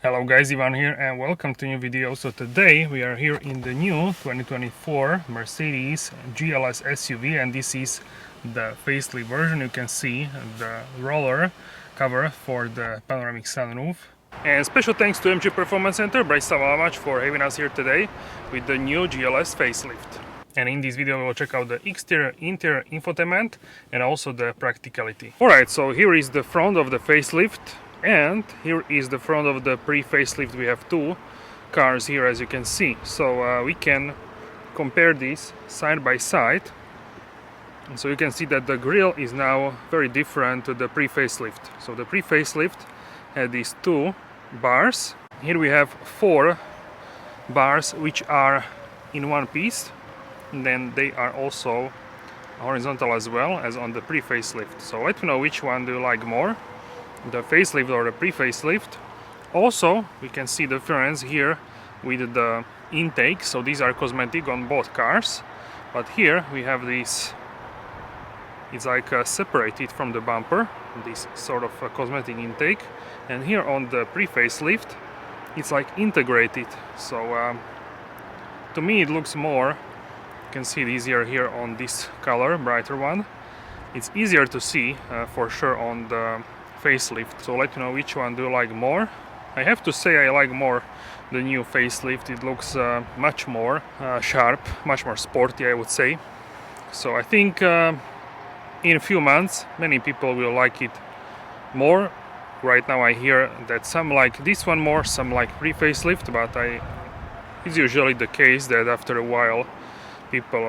Hello guys, Ivan here and welcome to a new video. So today we are here in the new 2024 Mercedes GLS SUV, and this is the facelift version. You can see the roller cover for the panoramic sunroof. And special thanks to MG Performance Center Bratislava-Lamač for having us here today with the new GLS facelift. And in this video we will check out the exterior, interior infotainment and also the practicality. Alright, so here is the front of the facelift. And here is the front of the pre-facelift. We have two cars here, as you can see. So we can compare these side by side. And so you can see that the grille is now very different to the pre-facelift. So the pre-facelift had these two bars. Here we have four bars which are in one piece. And then they are also horizontal as well as on the pre-facelift. So let me know which one do you like more, the facelift or the pre-facelift. Also we can see the difference here with the intake. So these are cosmetic on both cars, but here we have this, it's like separated from the bumper, this sort of cosmetic intake, and here on the pre-facelift it's like integrated. So to me it looks more, you can see it easier here on this color, brighter one. It's easier to see for sure on the facelift. So let me know which one do you like more. I have to say I like more the new facelift. It looks much more sharp, much more sporty, I would say. So I think in a few months many people will like it more. Right now I hear that some like this one more, some like pre-facelift, but it's usually the case that after a while people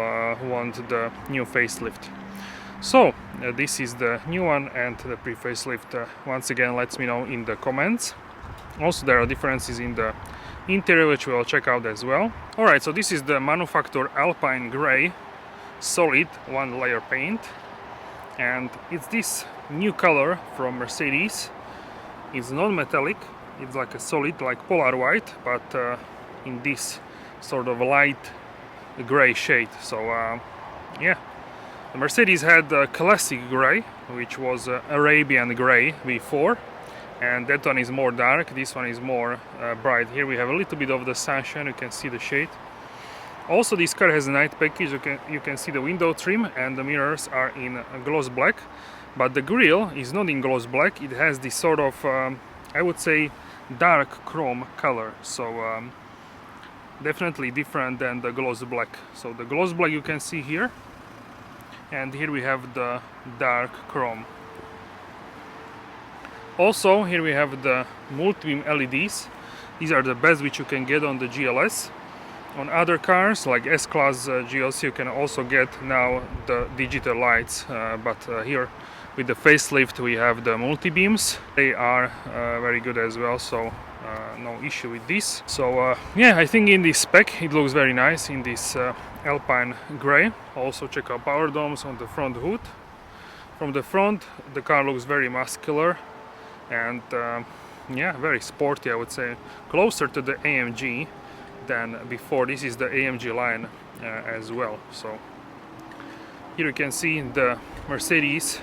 want the new facelift. So this is the new one and the pre-facelift. Once again, let me know in the comments. Also there are differences in the interior which we'll check out as well. Alright, so this is the manufacturer Alpine Grey solid one layer paint, and it's this new color from Mercedes. It's non-metallic, it's like a solid, like polar white, but in this sort of light gray shade. So yeah, the Mercedes had the classic grey, which was Arabian grey before, and that one is more dark, this one is more bright. Here we have a little bit of the sunshine, you can see the shade. Also this car has a night package, you can see the window trim and the mirrors are in gloss black, but the grille is not in gloss black, it has this sort of, I would say, dark chrome color. So definitely different than the gloss black. So the gloss black you can see here, and here we have the dark chrome. Also here we have the multi-beam LEDs. These are the best which you can get on the GLS. On other cars like S-Class GLC you can also get now the digital lights, but here with the facelift we have the multi-beams. They are very good as well, so no issue with this. So yeah, I think in this spec it looks very nice in this Alpine Grey. Also check out power domes on the front hood. From the front the car looks very muscular and yeah, very sporty, I would say, closer to the AMG than before. This is the AMG line as well. So here you can see the Mercedes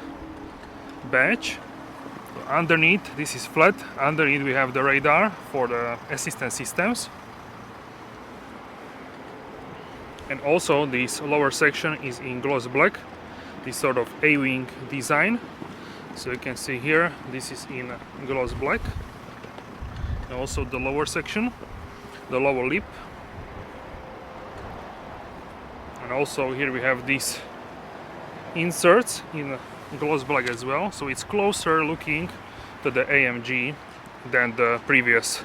badge. Underneath this is flat, underneath we have the radar for the assistance systems, and also this lower section is in gloss black, this sort of A-wing design. So you can see here this is in gloss black, and also the lower section, the lower lip, and also here we have these inserts in gloss black as well. So it's closer looking to the AMG than the previous.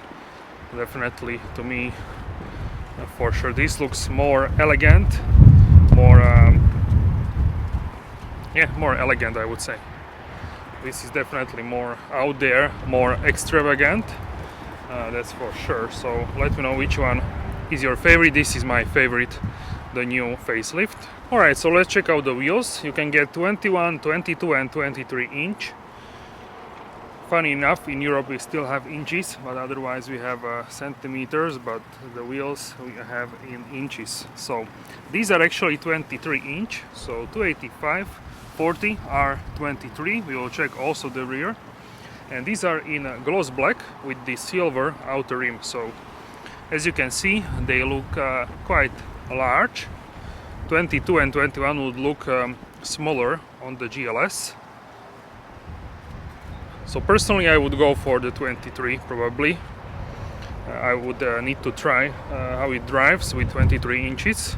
Definitely to me, for sure, this looks more elegant, more yeah, more elegant, I would say. This is definitely more out there, more extravagant, that's for sure. So let me know which one is your favorite. This is my favorite, the new facelift. Alright, so let's check out the wheels. You can get 21, 22 and 23 inch. Funny enough, in Europe we still have inches, but otherwise we have centimeters, but the wheels we have in inches. So these are actually 23 inch, so 285, 40 are 23. We will check also the rear. and these are in gloss black with the silver outer rim. So as you can see, they look quite large. 22 and 21 would look smaller on the GLS. So personally I would go for the 23 probably. I would need to try how it drives with 23 inches.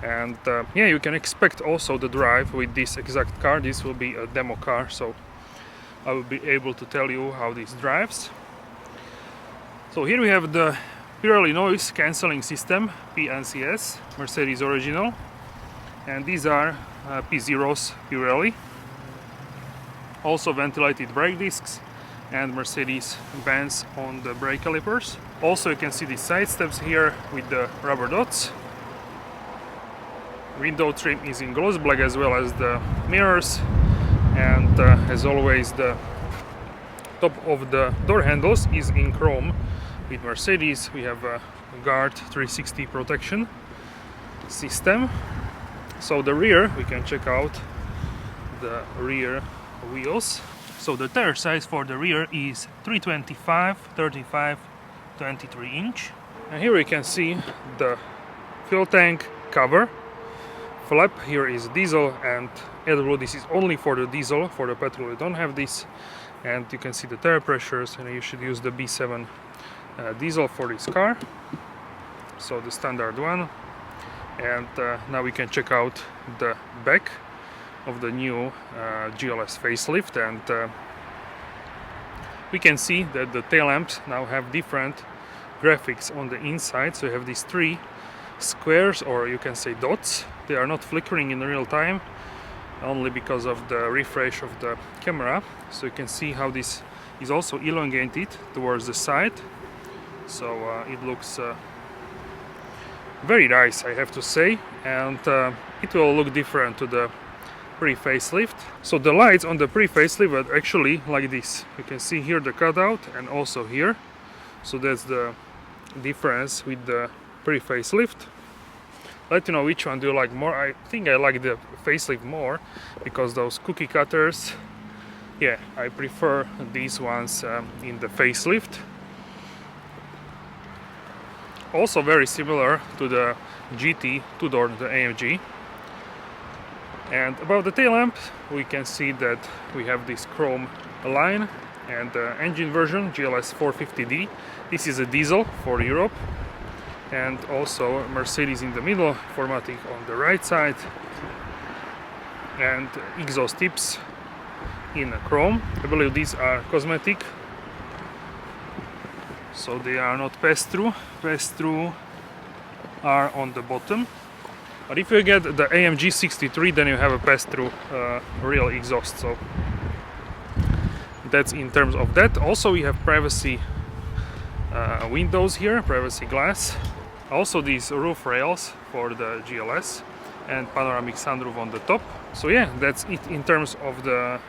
And yeah, you can expect also the drive with this exact car. This will be a demo car, so I will be able to tell you how this drives. So here we have the Pirelli noise cancelling system, PNCS, Mercedes original, and these are P0s Pirelli. Also ventilated brake discs and Mercedes-Benz on the brake calipers. Also you can see the side steps here with the rubber dots. Window trim is in gloss black as well as the mirrors, and as always the top of the door handles is in chrome. With Mercedes we have a Guard 360 protection system. So the rear, we can check out the rear wheels. So the tire size for the rear is 325, 35, 23 inch. And here we can see the fuel tank cover. Flap here is diesel and AdBlue. This is only for the diesel. For the petrol you don't have this. And you can see the tire pressures, and you should use the B7 diesel for this car. So the standard one. And now we can check out the back of the new GLS facelift, and we can see that the tail lamps now have different graphics on the inside. So you have these three squares, or you can say dots. They are not flickering in real time, only because of the refresh of the camera. So you can see how this is also elongated towards the side. So it looks very nice, I have to say, and it will look different to the pre-facelift. So the lights on the pre-facelift are actually like this. You can see here the cutout and also here. So that's the difference with the pre-facelift. Let you know which one do you like more. I think I like the facelift more, because those cookie cutters, yeah, I prefer these ones in the facelift. Also very similar to the GT two-door, the AMG. And above the tail lamp we can see that we have this chrome line, and the engine version GLS 450D. This is a diesel for Europe, and also Mercedes in the middle, formatting on the right side, and exhaust tips in chrome. I believe these are cosmetic, so they are not pass-through. Pass-through are on the bottom. But if you get the AMG 63, then you have a pass-through real exhaust. So that's in terms of that. Also we have privacy windows here, privacy glass. Also these roof rails for the GLS, and panoramic sunroof on the top. So yeah, that's it in terms of the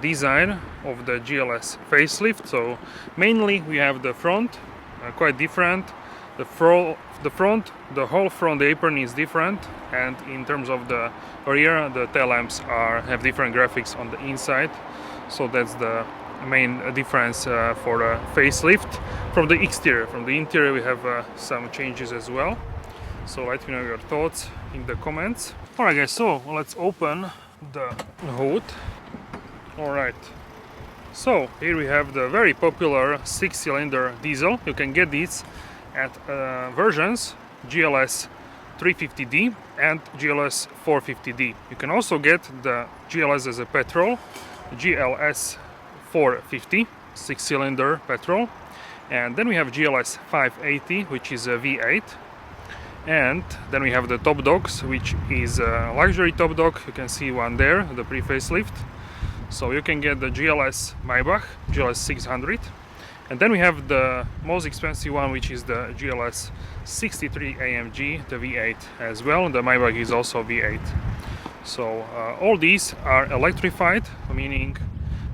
design of the GLS facelift. So mainly we have the front, quite different. The whole front apron is different, and in terms of the rear, the tail lamps have different graphics on the inside. So that's the main difference for the facelift. From the exterior, from the interior, we have some changes as well. So let me know your thoughts in the comments. Alright guys, so let's open the hood. Alright, so here we have the very popular 6-cylinder diesel. You can get these at versions GLS 350D and GLS 450D. You can also get the GLS as a petrol, GLS 450 6-cylinder petrol, and then we have GLS 580, which is a V8, and then we have the top dogs, which is a luxury top dog. You can see one there, the pre-facelift. So you can get the GLS Maybach, GLS 600. And then we have the most expensive one, which is the GLS 63 AMG, the V8 as well. The Maybach is also V8. So all these are electrified, meaning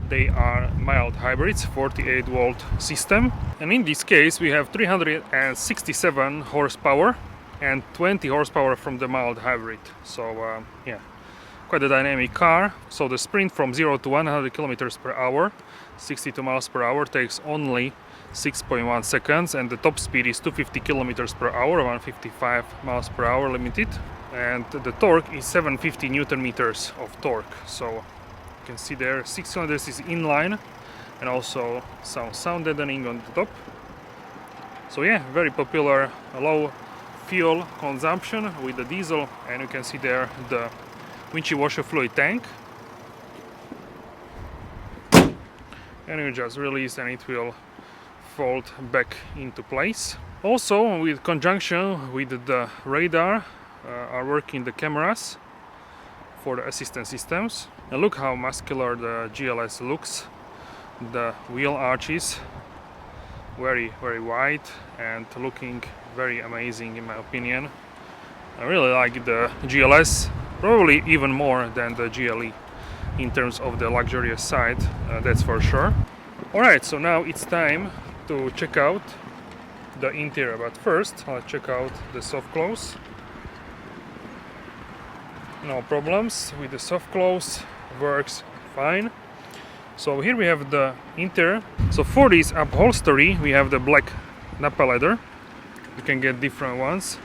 they are mild hybrids, 48 volt system. And in this case we have 367 horsepower and 20 horsepower from the mild hybrid. So yeah, quite a dynamic car. So the sprint from 0 to 100 kilometers per hour, 62 miles per hour takes only 6.1 seconds, and the top speed is 250 kilometers per hour, 155 miles per hour limited, and the torque is 750 newton meters of torque. So you can see there 6 cylinders is inline, and also some sound deadening on the top. So yeah, very popular, low fuel consumption with the diesel, and you can see there the windshield washer fluid tank. And you just release and it will fold back into place. Also, with conjunction with the radar are working the cameras for the assistance systems. And look how muscular the GLS looks. The wheel arches very wide and looking very amazing in my opinion. I really like the GLS, probably even more than the GLE in terms of the luxurious side, that's for sure. Alright, so now it's time to check out the interior, but first let's check out the soft close. No problems with the soft close, works fine. So here we have the interior. So for this upholstery we have the black Napa leather. You can get different ones.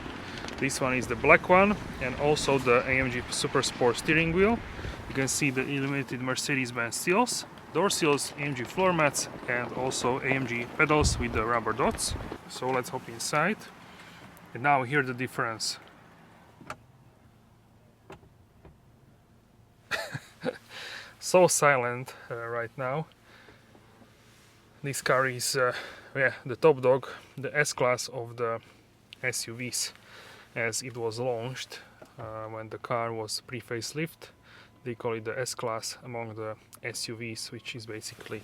This one is the black one, and also the AMG Super Sport steering wheel. You can see the illuminated Mercedes-Benz seals, door seals, AMG floor mats, and also AMG pedals with the rubber dots. So let's hop inside, and now hear the difference. So silent right now. This car is the top dog, the S-Class of the SUVs, as it was launched when the car was pre-facelift. They call it the S-Class among the SUVs, which is basically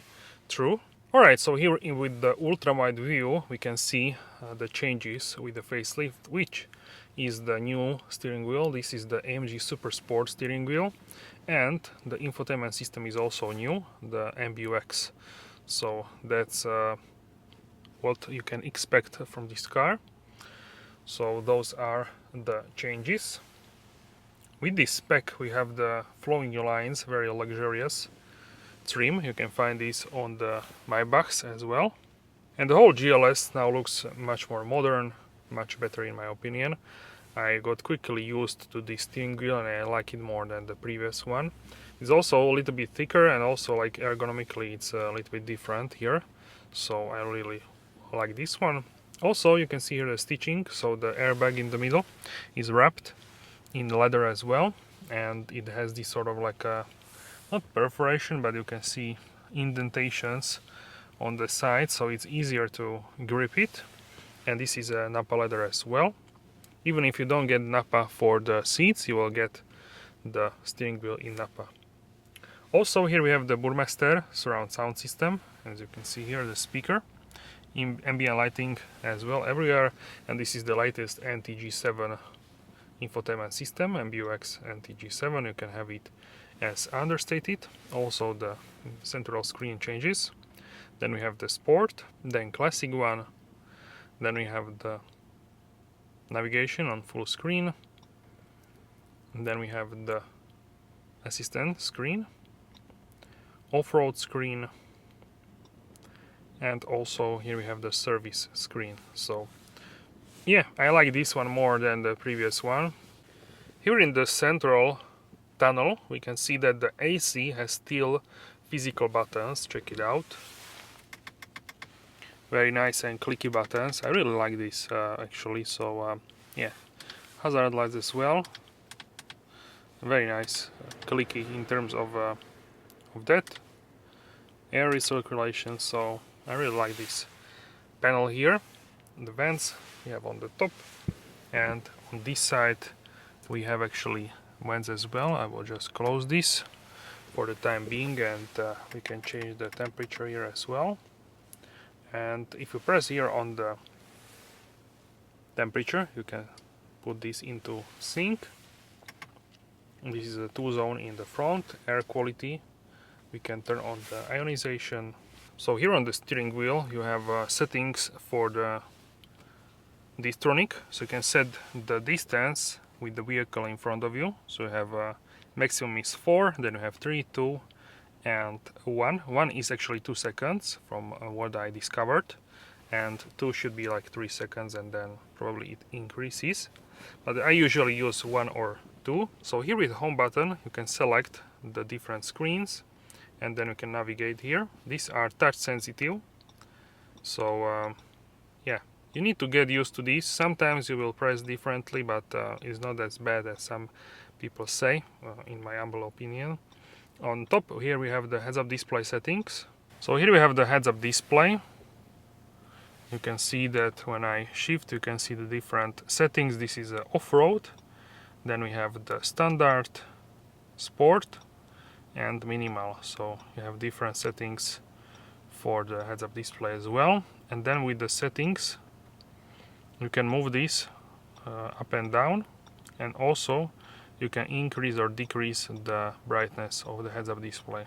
true. Alright, so here with the ultra-wide view we can see the changes with the facelift, which is the new steering wheel. This is the AMG Super Sport steering wheel, and the infotainment system is also new, the MBUX. So that's what you can expect from this car. So those are the changes. With this spec we have the flowing lines, very luxurious trim. You can find this on the MBUX as well. And the whole GLS now looks much more modern, much better in my opinion. I got quickly used to this steering wheel and I like it more than the previous one. It's also a little bit thicker, and also like ergonomically it's a little bit different here. So I really like this one. Also you can see here the stitching, so the airbag in the middle is wrapped in leather as well, and it has this sort of like a, not perforation, but you can see indentations on the side, so it's easier to grip it. And this is a Napa leather as well. Even if you don't get Napa for the seats, you will get the steering wheel in Napa. Also here we have the Burmester surround sound system. As you can see here, the speaker, ambient lighting as well everywhere, and this is the latest NTG7 infotainment system, MBUX NTG7. You can have it as understated. Also the central screen changes. Then we have the Sport, then Classic one, then we have the navigation on full screen, and then we have the assistant screen, off-road screen, and also here we have the service screen. So yeah, I like this one more than the previous one. Here in the central tunnel we can see that the AC has still physical buttons. Check it out. Very nice and clicky buttons. I really like this actually. So yeah, hazard lights as well. Very nice, clicky in terms of that. Air recirculation. So I really like this panel here. The vents we have on the top, and on this side we have actually vents as well. I will just close this for the time being, and we can change the temperature here as well. And if you press here on the temperature, you can put this into sync. And this is a 2-zone in the front. Air quality, we can turn on the ionization. So here on the steering wheel you have settings for the Distronic, so you can set the distance with the vehicle in front of you. So you have maximum is 4, then you have 3, 2, and 1. 1 is actually 2 seconds from what I discovered, and 2 should be like 3 seconds, and then probably it increases. But I usually use 1 or 2. So here with the home button you can select the different screens, and then you can navigate here. These are touch sensitive, so yeah, you need to get used to these. Sometimes you will press differently, but it's not as bad as some people say, in my humble opinion. On top here we have the heads-up display settings. So here we have the heads-up display. You can see that when I shift, you can see the different settings. This is off-road. Then we have the standard, sport, and minimal. So you have different settings for the heads-up display as well. And then with the settings, you can move this up and down, and also you can increase or decrease the brightness of the heads-up display.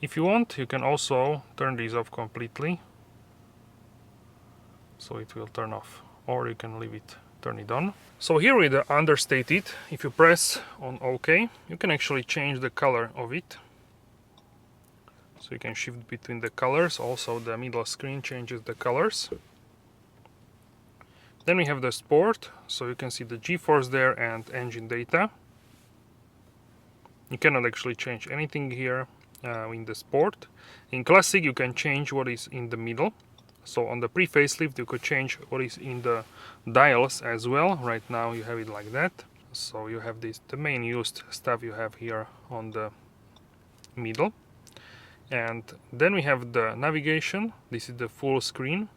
If you want, you can also turn this off completely, so it will turn off, or you can leave it, turn it on. So here with the understated, if you press on OK, you can actually change the color of it. So you can shift between the colors. Also the middle screen changes the colors. Then we have the sport, so you can see the G-force there and engine data. You cannot actually change anything here in the sport. In classic you can change what is in the middle. So on the pre-facelift you could change what is in the dials as well. Right now you have it like that. So you have this, the main used stuff you have here on the middle. And then we have the navigation. This is the full screen.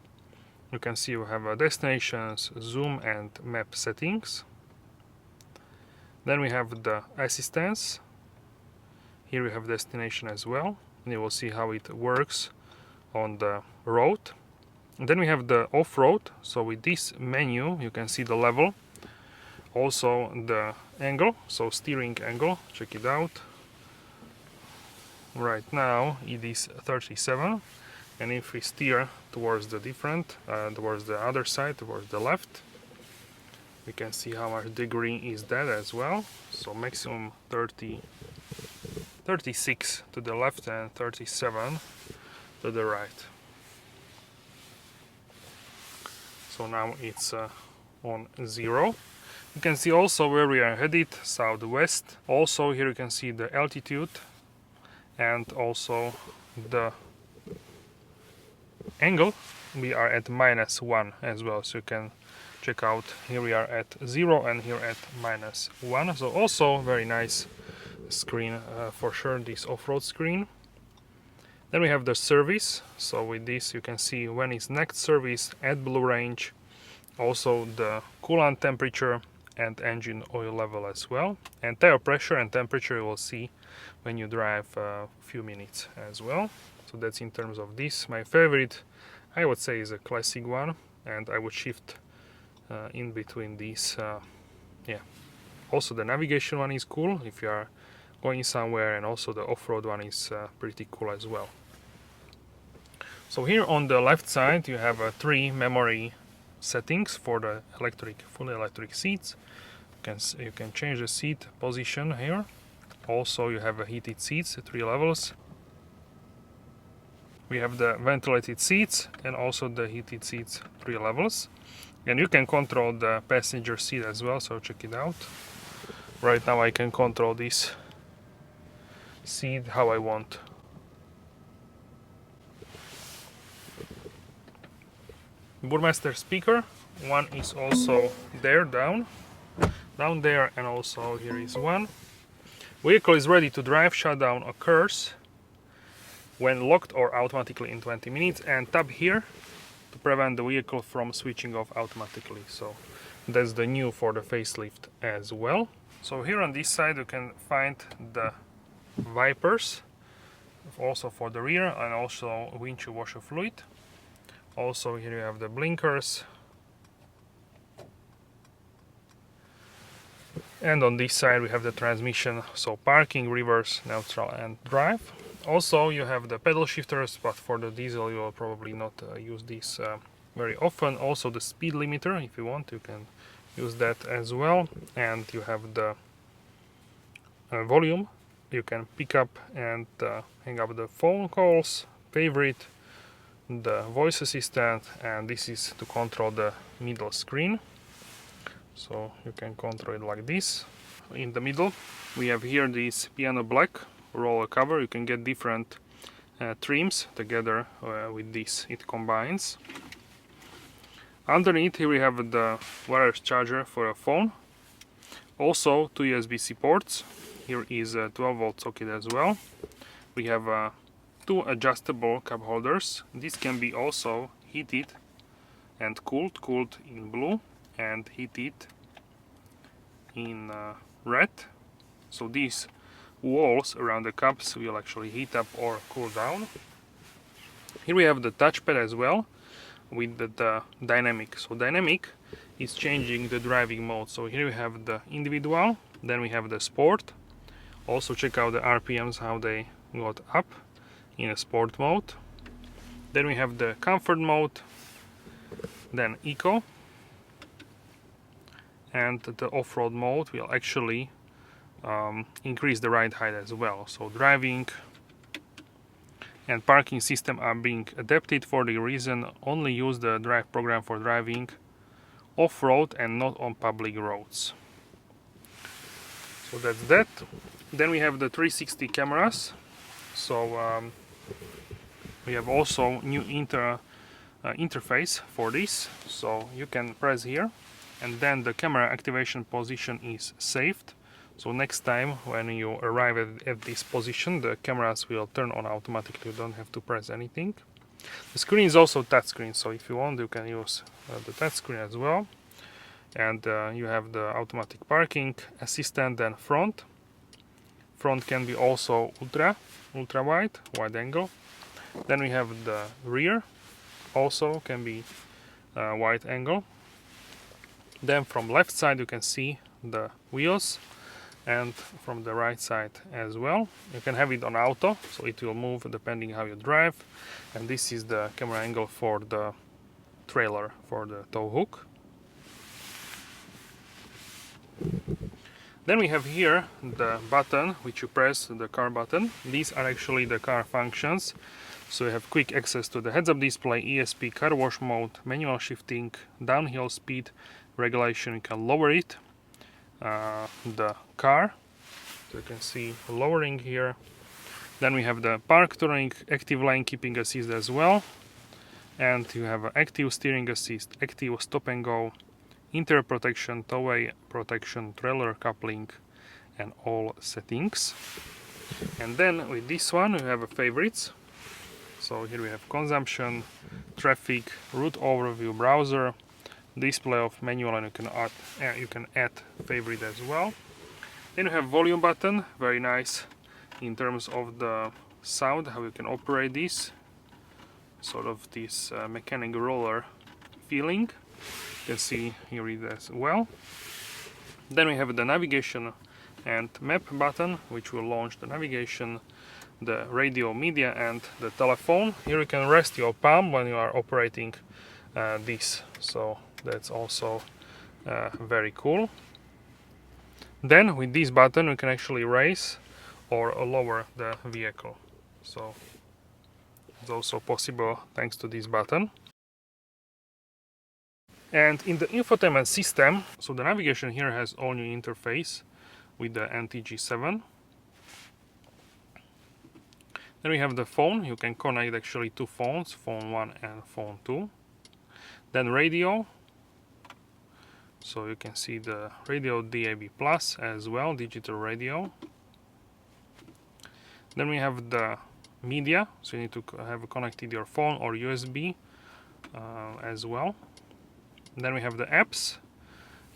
You can see you have destinations, zoom and map settings. Then we have the assistance. Here we have destination as well, and you will see how it works on the road. And then we have the off-road. So with this menu you can see the level, also the angle, so steering angle. Check it out. Right now it is 37, and if we steer towards the towards the other side, towards the left, we can see how much degree is that as well. So maximum 36 to the left and 37 to the right. So now it's on 0. You can see also where we are headed, southwest. Also here you can see the altitude and also the angle. We are at -1 as well, so you can check out. Here we are at 0 and here at -1. So also very nice screen for sure, this off-road screen. Then we have the service. So with this you can see when is next service, AdBlue range, also the coolant temperature and engine oil level as well, and tire pressure and temperature you will see when you drive a few minutes as well. So that's in terms of this. My favorite, I would say, is a classic one, and I would shift in between these. Yeah. Also the navigation one is cool if you are going somewhere, and also the off-road one is pretty cool as well. So here on the left side you have 3 memory settings for the fully electric seats. You can change the seat position here. Also you have heated seats, 3 levels. We have the ventilated seats and also the heated seats, 3 levels. And you can control the passenger seat as well, so check it out. Right now I can control this seat how I want. Burmester speaker, one is also there, down there, and also here is one. Vehicle is ready to drive. Shutdown occurs when locked or automatically in 20 minutes, and tap here to prevent the vehicle from switching off automatically. So that's the new for the facelift as well. So here on this side you can find the wipers, also for the rear, and also windshield washer fluid. Also here you have the blinkers, and on this side we have the transmission, so parking, reverse, neutral and drive. Also you have the pedal shifters, but for the diesel you will probably not use these very often. Also the speed limiter, if you want you can use that as well, and you have the volume you can pick up and hang up the phone calls, favorite, the voice assistant, and this is to control the middle screen. So you can control it like this. In the middle we have here this piano black roller cover. You can get different trims together with this, it combines. Underneath here we have the wireless charger for a phone, also two USB-C ports. Here is a 12-volt socket as well. We have two adjustable cup holders. This can be also heated and cooled in blue and heated in red. So these walls around the cups will actually heat up or cool down. Here we have the touchpad as well with the dynamic. So dynamic is changing the driving mode. So here we have the individual, then we have the sport. Also check out the RPMs, how they got up in a sport mode. Then we have the comfort mode, then eco, and the off-road mode will actually increase the ride height as well. So driving and parking system are being adapted for the reason only use the drive program for driving off-road and not on public roads. So that's that. Then we have the 360 cameras. So we have also new interface for this. So you can press here and then the camera activation position is saved. So next time when you arrive at this position, the cameras will turn on automatically. You don't have to press anything. The screen is also touchscreen, so if you want you can use the touchscreen as well. And you have the automatic parking assistant, then front. Front can be also ultra wide angle. Then we have the rear, also can be wide angle. Then from left side you can see the wheels, and from the right side as well. You can have it on auto, so it will move depending how you drive. And this is the camera angle for the trailer, for the tow hook. Then we have here the button which you press, the car button. These are actually the car functions. So you have quick access to the heads-up display, ESP, car wash mode, manual shifting, downhill speed regulation. You can lower it, the car, so you can see lowering here. Then we have the park turning, active lane keeping assist as well, and you have active steering assist, active stop and go, interior protection, towaway protection, trailer coupling, and all settings. And then with this one we have favorites. So here we have consumption, traffic, route overview, browser, display of manual, and you can add favorite as well. Then you have volume button, very nice in terms of the sound, how you can operate this, sort of this mechanic roller feeling. You can see here it as well. Then we have the navigation and map button, which will launch the navigation, the radio, media, and the telephone. Here you can rest your palm when you are operating this, so that's also very cool. Then with this button you can actually raise or lower the vehicle, so it's also possible thanks to this button. And in the infotainment system, so the navigation here has all new interface with the NTG7. Then we have the phone. You can connect actually two phones, phone 1 and phone 2. Then radio, so you can see the radio DAB Plus as well, digital radio. Then we have the media, so you need to have connected your phone or USB as well. Then we have the apps.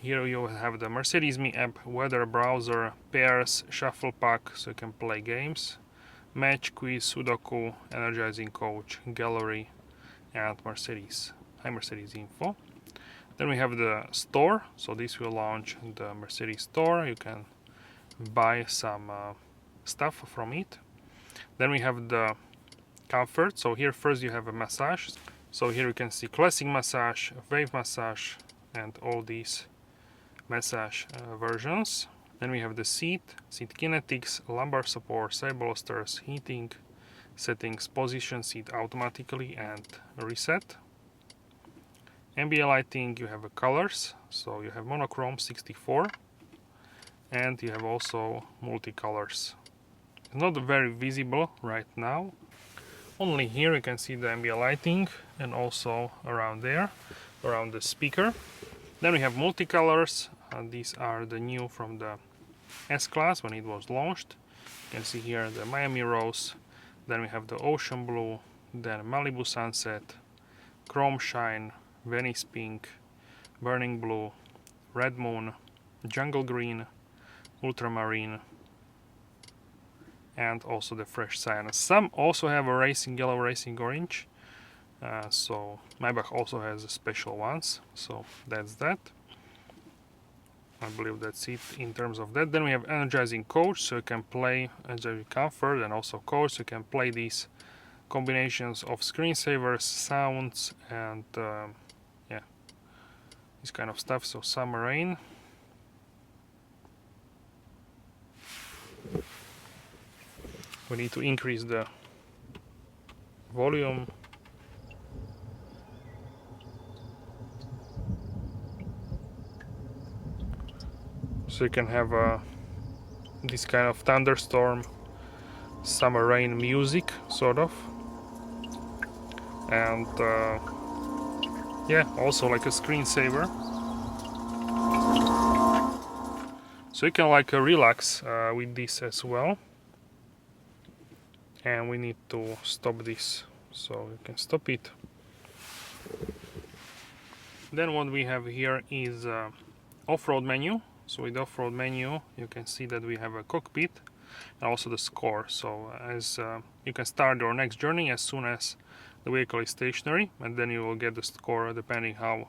Here you have the Mercedes-Me app, weather browser, pairs, shuffle pack, so you can play games, match, quiz, Sudoku, energizing coach, gallery, and Mercedes. Hi Mercedes info. Then we have the store, so this will launch the Mercedes store. You can buy some stuff from it. Then we have the comfort, so here first you have a massage. So here you can see classic massage, wave massage, and all these massage versions. Then we have the seat kinetics, lumbar support, side bolsters, heating, settings, position seat automatically and reset. ambient lighting, you have colors, so you have monochrome 64 and you have also multicolors. It's not very visible right now. Only here you can see the ambient lighting and also around there, around the speaker. Then we have multicolors. These are the new from the S-Class when it was launched. You can see here the Miami Rose. Then we have the Ocean Blue, then Malibu Sunset, Chrome Shine, Venice Pink, Burning Blue, Red Moon, Jungle Green, Ultramarine, and also the Fresh Cyan. Some also have a Racing Yellow, Racing Orange. So Maybach also has special ones, so that's that. I believe that's it in terms of that. Then we have energizing coach, so you can play energizing comfort and also coach, so you can play these combinations of screensavers, sounds, and yeah, this kind of stuff. So summer rain. We need to increase the volume. So you can have this kind of thunderstorm, summer rain music, sort of. And yeah, also like a screensaver. So you can like relax with this as well. And we need to stop this, so you can stop it. Then what we have here is off-road menu. So with the off-road menu you can see that we have a cockpit and also the score. So as you can start your next journey as soon as the vehicle is stationary, and then you will get the score depending how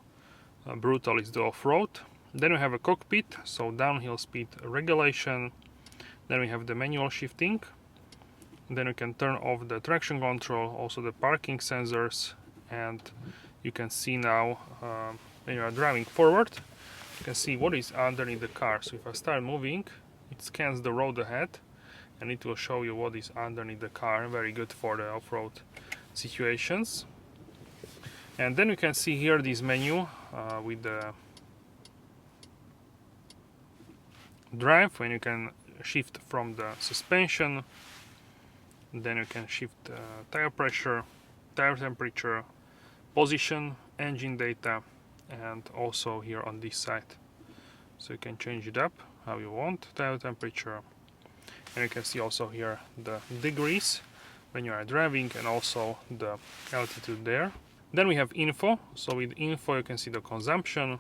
brutal is the off-road. Then we have a cockpit, so downhill speed regulation. Then we have the manual shifting. Then you can turn off the traction control, also the parking sensors, and you can see now when you are driving forward, you can see what is underneath the car. So if I start moving, it scans the road ahead and it will show you what is underneath the car. Very good for the off-road situations. And then you can see here this menu with the drive, when you can shift from the suspension. Then you can shift tire pressure, tire temperature, position, engine data, and also here on this side. So you can change it up how you want, tire temperature. And you can see also here the degrees when you are driving and also the altitude there. Then we have info. So with info you can see the consumption,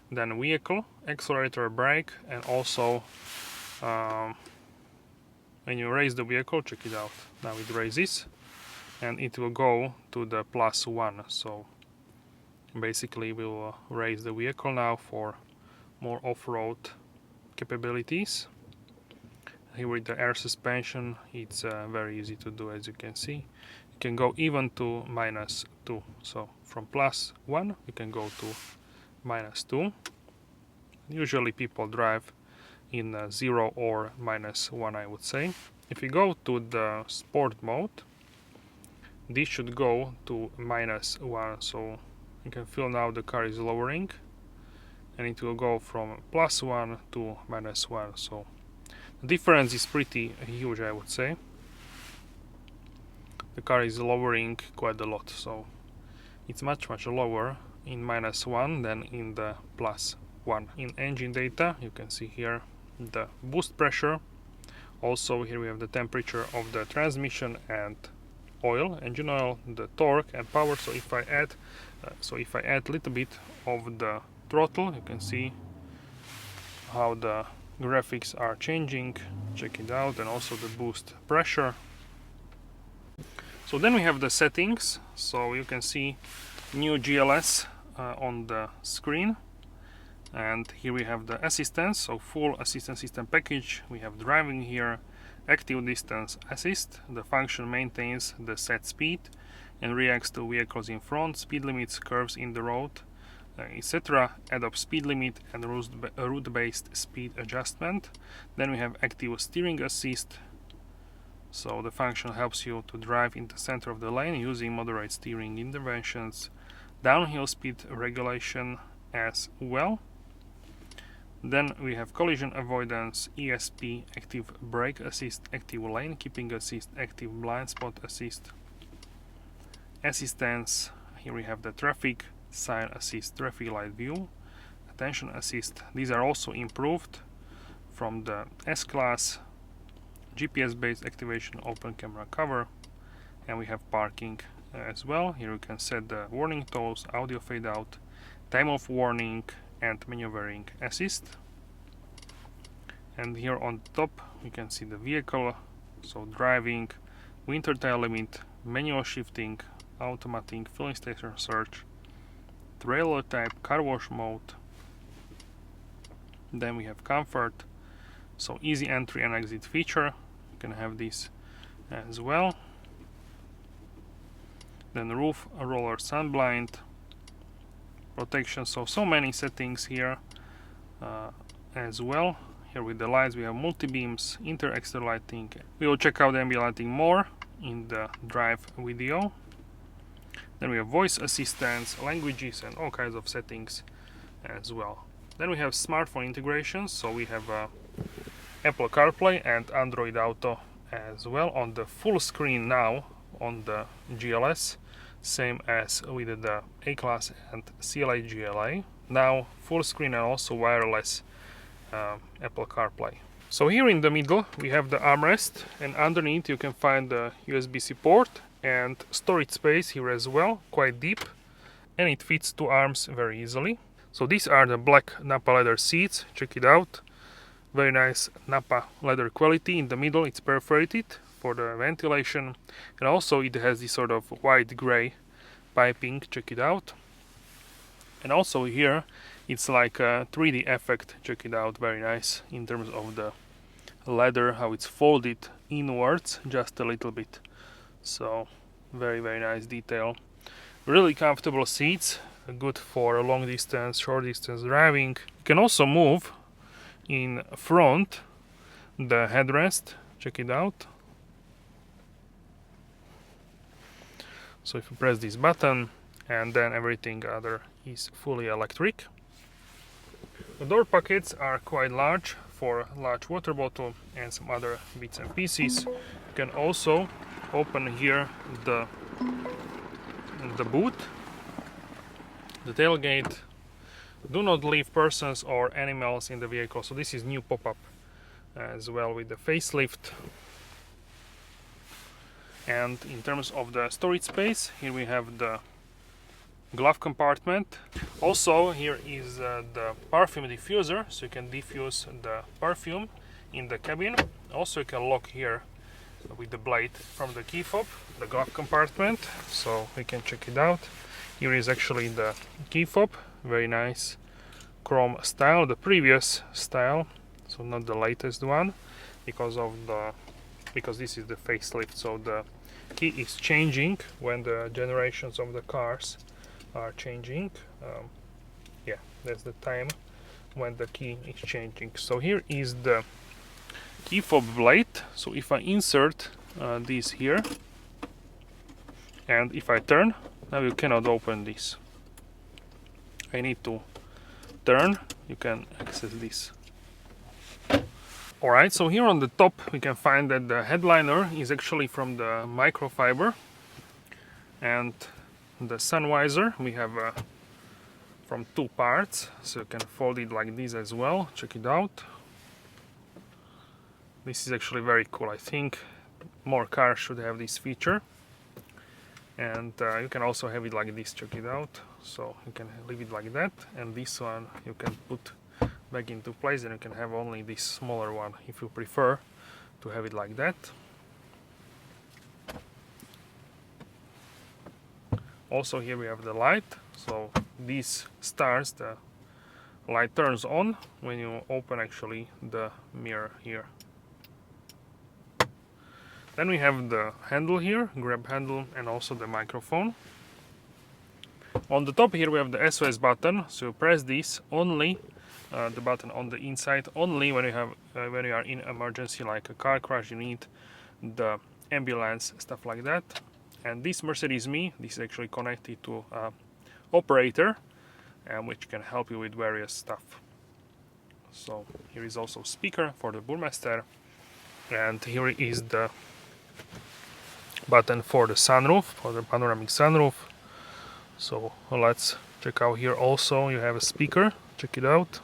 then vehicle, accelerator, brake, and also when you raise the vehicle, check it out. Now it raises and it will go to the +1. So basically we will raise the vehicle now for more off-road capabilities. Here with the air suspension, it's very easy to do, as you can see. You can go even to -2. So from +1 you can go to -2. Usually people drive in 0 or -1, I would say. If you go to the sport mode, this should go to -1. So you can feel now the car is lowering and it will go from +1 to -1. So the difference is pretty huge, I would say. The car is lowering quite a lot, so it's much lower in -1 than in the +1. In engine data you can see here the boost pressure. Also here we have the temperature of the transmission and oil, engine oil, the torque and power. So if I add a little bit of the throttle, you can see how the graphics are changing. Check it out. And also the boost pressure. So then we have the settings. So you can see new GLS on the screen. And here we have the assistance, so full assistance system package. We have driving here, active distance assist. The function maintains the set speed and reacts to vehicles in front, speed limits, curves in the road, etc. Add-up speed limit and route-based speed adjustment. Then we have active steering assist. So the function helps you to drive in the center of the lane using moderate steering interventions. Downhill speed regulation as well. Then we have collision avoidance, ESP, active brake assist, active lane keeping assist, active blind spot assist, assistance. Here we have the traffic sign assist, traffic light view, attention assist. These are also improved from the S-Class. GPS based activation, open camera cover, and we have parking as well. Here you can set the warning tolls, audio fade out, time of warning, and maneuvering assist. And here on the top you can see the vehicle, so driving, winter tire limit, manual shifting, automatic filling station search, trailer type, car wash mode. Then we have comfort, so easy entry and exit feature. You can have this as well. Then roof roller sun blind protection, so many settings here as well. Here with the lights we have multi-beams, inter-exter lighting. We will check out the ambient lighting more in the drive video. Then we have voice assistance, languages, and all kinds of settings as well. Then we have smartphone integrations, so we have Apple CarPlay and Android Auto as well on the full screen now on the GLS, same as with the A-Class and CLA GLA. Now full screen and also wireless Apple CarPlay. So here in the middle we have the armrest, and underneath you can find the USB-C port and storage space here as well, quite deep, and it fits 2 arms very easily. So these are the black Nappa leather seats, check it out. Very nice Nappa leather quality. In the middle it's perforated for the ventilation, and also it has this sort of white gray piping, check it out. And also here it's like a 3D effect, check it out, very nice in terms of the leather, how it's folded inwards just a little bit. So very nice detail. Really comfortable seats, good for long distance, short distance driving. You can also move in front the headrest, check it out. So if you press this button, and then everything other is fully electric. The door pockets are quite large for a large water bottle and some other bits and pieces. You can also open here the boot, the tailgate. Do not leave persons or animals in the vehicle, so this is new pop-up as well with the facelift. And in terms of the storage space, here we have the glove compartment. Also here is the perfume diffuser, so you can diffuse the perfume in the cabin. Also you can lock here with the blade from the key fob the glove compartment, so we can check it out. Here is actually the key fob, very nice chrome style, the previous style, so not the latest one, because this is the facelift, so the key is changing when the generations of the cars are changing. Yeah, that's the time when the key is changing. So here is the key fob blade. So if I insert this here, and if I turn, now you cannot open this. I need to turn, you can access this. Alright, so here on the top we can find that the headliner is actually from the microfiber, and the sun visor we have from 2 parts, so you can fold it like this as well, check it out. This is actually very cool. I think more cars should have this feature. And you can also have it like this, check it out. So you can leave it like that, and this one you can put back into place, and you can have only this smaller one if you prefer to have it like that. Also here we have the light, so these stars, the light turns on when you open actually the mirror here. Then we have the handle here, grab handle, and also the microphone. On the top here we have the SOS button, so press this only, the button on the inside, only when you have when you are in emergency like a car crash, you need the ambulance, stuff like that. And this Mercedes Me, this is actually connected to operator, which can help you with various stuff. So here is also speaker for the Burmester, and here is the button for the sunroof, for the panoramic sunroof. So let's check out here. Also you have a speaker, check it out.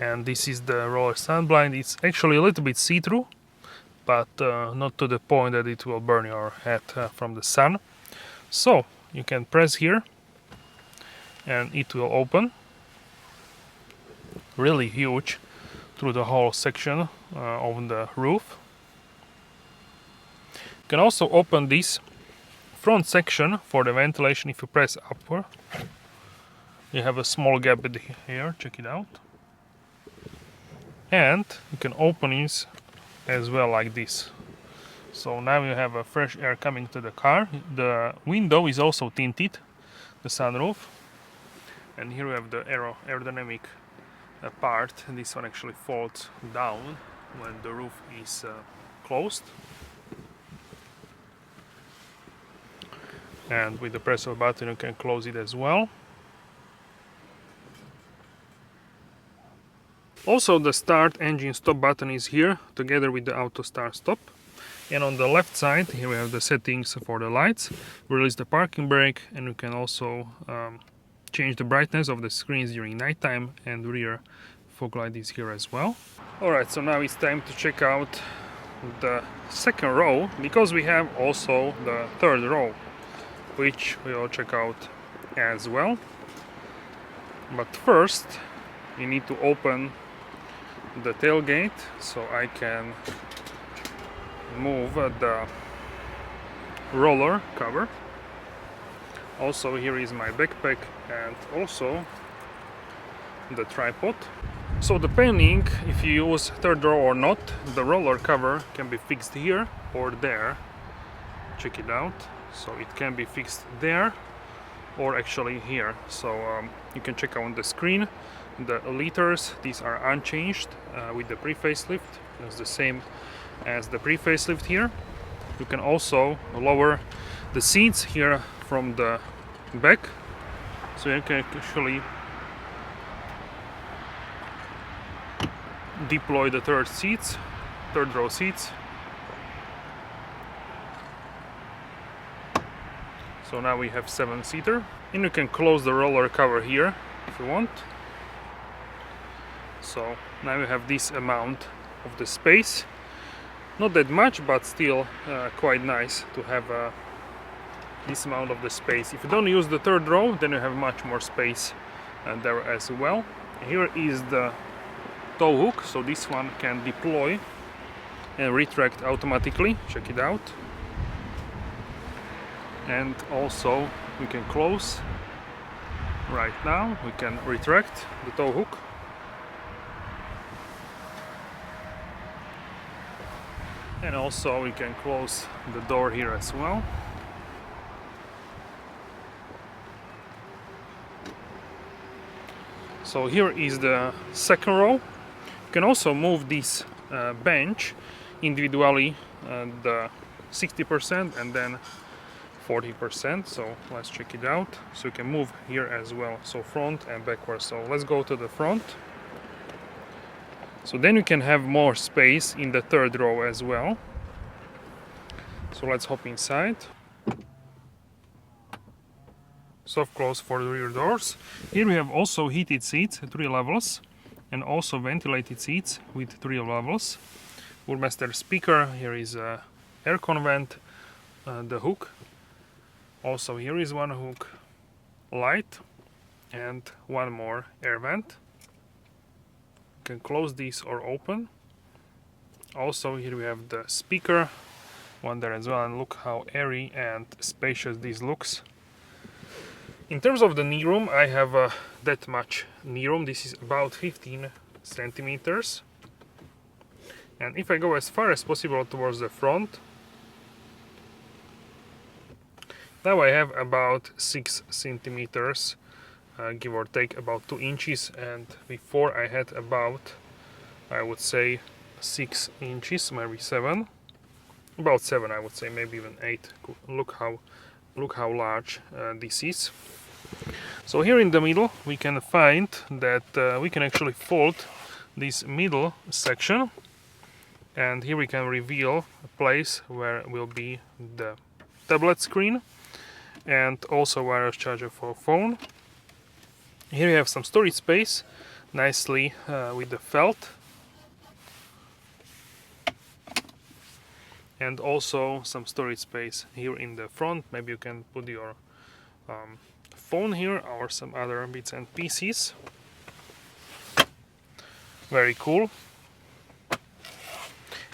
And this is the roller sun blind. It's actually a little bit see-through, but not to the point that it will burn your head from the sun. So you can press here and it will open, really huge, through the whole section of the roof. You can also open this front section for the ventilation. If you press upward, you have a small gap here, check it out. And you can open it as well like this. So now you have a fresh air coming to the car. The window is also tinted, the sunroof. And here we have the aerodynamic part. This one actually folds down when the roof is closed. And with the press of a button you can close it as well. Also the start engine stop button is here together with the auto start stop. And on the left side here we have the settings for the lights, release the parking brake, and you can also change the brightness of the screens during nighttime, and rear fog light is here as well. Alright, so now it's time to check out the second row, because we have also the third row, which we will check out as well. But first you need to open the tailgate, so I can move the roller cover. Also here is my backpack and also the tripod. So depending if you use third row or not, the roller cover can be fixed here or there. Check it out. So it can be fixed there or actually here. So you can check out on the screen the liters. These are unchanged with the pre-facelift. It's the same as the pre-facelift here. You can also lower the seats here from the back, so you can actually deploy the third row seats. So now we have 7-seater, and you can close the roller cover here if you want. So now you have this amount of the space. Not that much, but still quite nice to have this amount of the space. If you don't use the third row, then you have much more space there as well. Here is the tow hook, so this one can deploy and retract automatically. Check it out. And also we can close right now. We can retract the tow hook. And also we can close the door here as well. So here is the second row. You can also move this bench individually, the 60% and then 40%. So let's check it out. So you can move here as well, so front and backwards. So let's go to the front. So then you can have more space in the third row as well. So let's hop inside. Soft close for the rear doors. Here we have also heated seats, 3 levels, and also ventilated seats with 3 levels. Burmester speaker, here is a aircon vent, the hook. Also here is one hook, light, and one more air vent. You can close this or open. Also here we have the speaker, one there as well, and look how airy and spacious this looks. In terms of the knee room, I have that much knee room. This is about 15 centimeters. And if I go as far as possible towards the front, Now I have about 6 centimeters, give or take about 2 inches, and before I had about, I would say, 6 inches, maybe 7, about 7 I would say, maybe even 8. Look how large this is. So here in the middle we can find that we can actually fold this middle section, and here we can reveal a place where will be the tablet screen and also wireless charger for phone. Here you have some storage space, nicely with the felt, and also some storage space here in the front. Maybe you can put your phone here or some other bits and pieces. Very cool.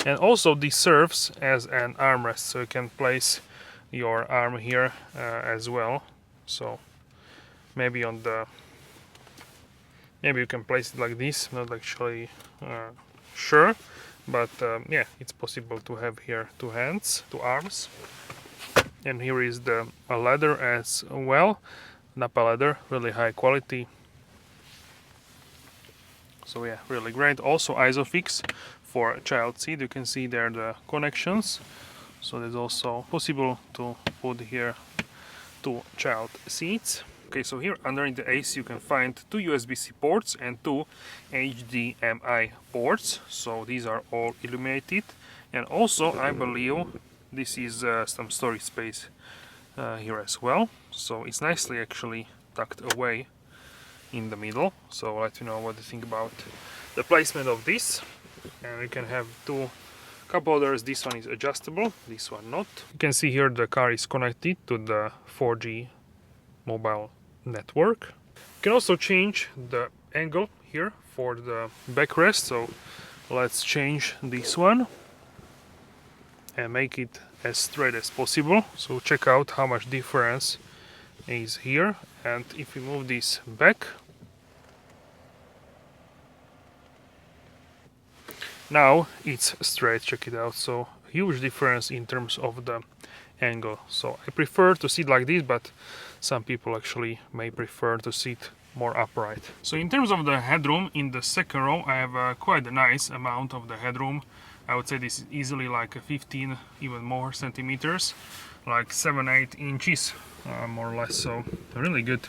And also this serves as an armrest, so you can place your arm here as well. So maybe on the you can place it like this. Not actually sure, but yeah, it's possible to have here two arms. And here is the leather as well, Napa leather, really high quality. So yeah, really great. Also Isofix for child seat. You can see there the connections. So there's also possible to put here 2 child seats. Okay, so here under the AC you can find 2 USB-C ports and 2 HDMI ports. So these are all illuminated. And also I believe this is some storage space here as well. So it's nicely actually tucked away in the middle. So I'll let you know what you think about the placement of this. And you can have 2 cup holders. This one is adjustable, this one not. You can see here the car is connected to the 4G mobile network. You can also change the angle here for the backrest. So let's change this one and make it as straight as possible. So check out how much difference is here. And if we move this back, now it's straight. Check it out. So huge difference in terms of the angle. So I prefer to sit like this, but some people actually may prefer to sit more upright. So in terms of the headroom, in the second row I have quite a nice amount of the headroom. I would say this is easily like 15, even more centimeters, like 7-8 inches more or less. So really good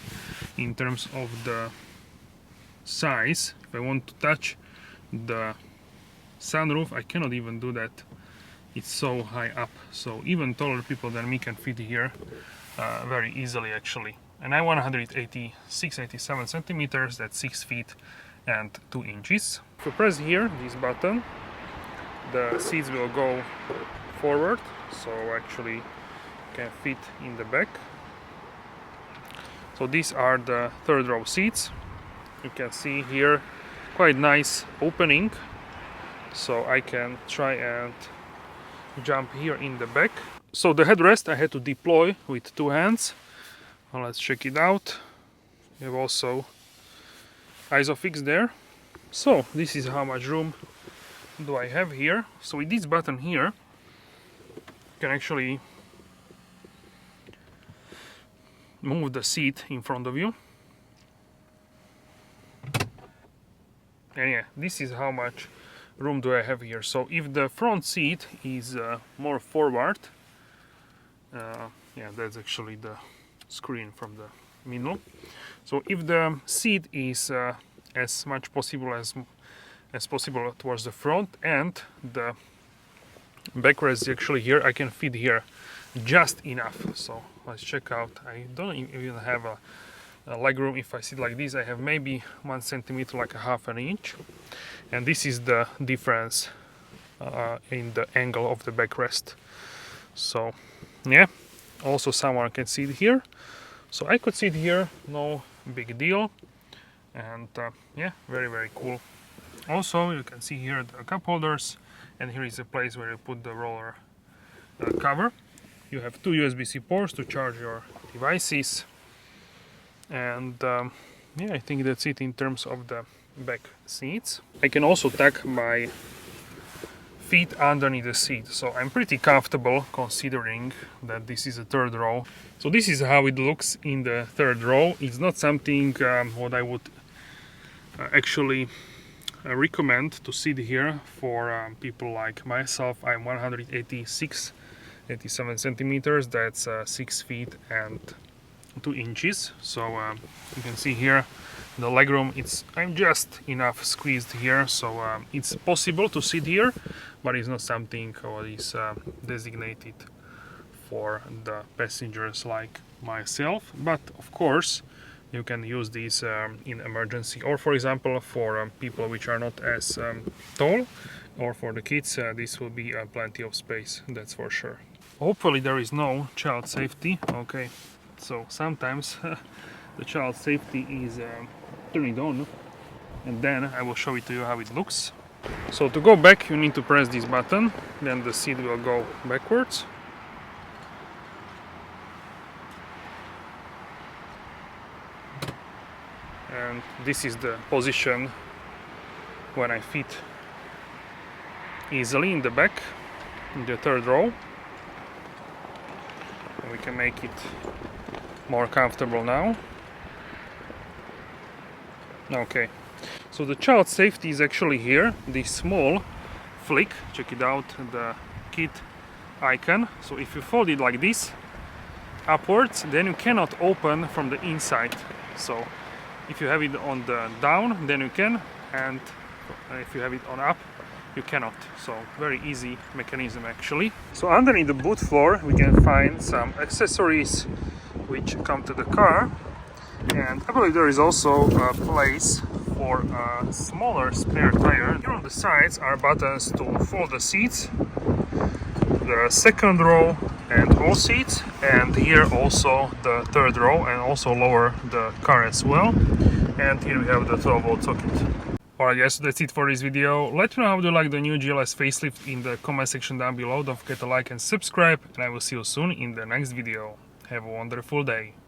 in terms of the size. If I want to touch the sunroof, I cannot even do that. It's so high up, so even taller people than me can fit here very easily actually. And I'm 186-87 centimeters, that's 6 feet and 2 inches. If you press here this button, the seats will go forward, so actually can fit in the back. So these are the third row seats. You can see here quite nice opening, so I can try and jump here in the back. So the headrest I had to deploy with 2 hands. Well, let's check it out. You have also Isofix there. So this is how much room do I have here. So with this button here you can actually move the seat in front of you. And yeah, this is how much room do I have here. So if the front seat is more forward, yeah, that's actually the screen from the middle. So if the seat is as much possible as possible towards the front, and the backrest is actually here, I can fit here just enough. So let's check out. I don't even have a leg room. If I sit like this, I have maybe 1 centimeter, like a half an inch. And this is the difference in the angle of the backrest. So yeah, also someone can sit here. So I could sit here, no big deal. And yeah, very cool. Also you can see here the cup holders, and here is a place where you put the roller cover. You have 2 USB-C ports to charge your devices. And yeah, I think that's it in terms of the back seats. I can also tuck my feet underneath the seat. So I'm pretty comfortable considering that this is a third row. So this is how it looks in the third row. It's not something what I would actually recommend to sit here for people like myself. I'm 186-87 centimeters. That's 6 feet and 2 inches. So you can see here the legroom, I'm just enough squeezed here, so it's possible to sit here, but it's not something what is designated for the passengers like myself. But of course you can use these in emergency, or for example for people which are not as tall, or for the kids. This will be plenty of space, that's for sure. Hopefully there is no child safety. Okay, so sometimes the child safety is turned on, and then I will show it to you how it looks. So to go back you need to press this button, then the seat will go backwards. And this is the position when I fit easily in the back, in the third row. And we can make it more comfortable now. Okay, so the child safety is actually here, this small flick, check it out, the kid icon. So if you fold it like this upwards, then you cannot open from the inside. So if you have it on the down, then you can, and if you have it on up, you cannot. So very easy mechanism actually. So underneath the boot floor we can find some accessories which come to the car, and I believe there is also a place for a smaller spare tire. Here on the sides are buttons to fold the seats, the second row and all seats, and here also the third row, and also lower the car as well. And here we have the 12-volt socket. Alright guys, so that's it for this video. Let me know how you like the new GLS facelift in the comment section down below. Don't forget to like and subscribe, and I will see you soon in the next video. Have a wonderful day.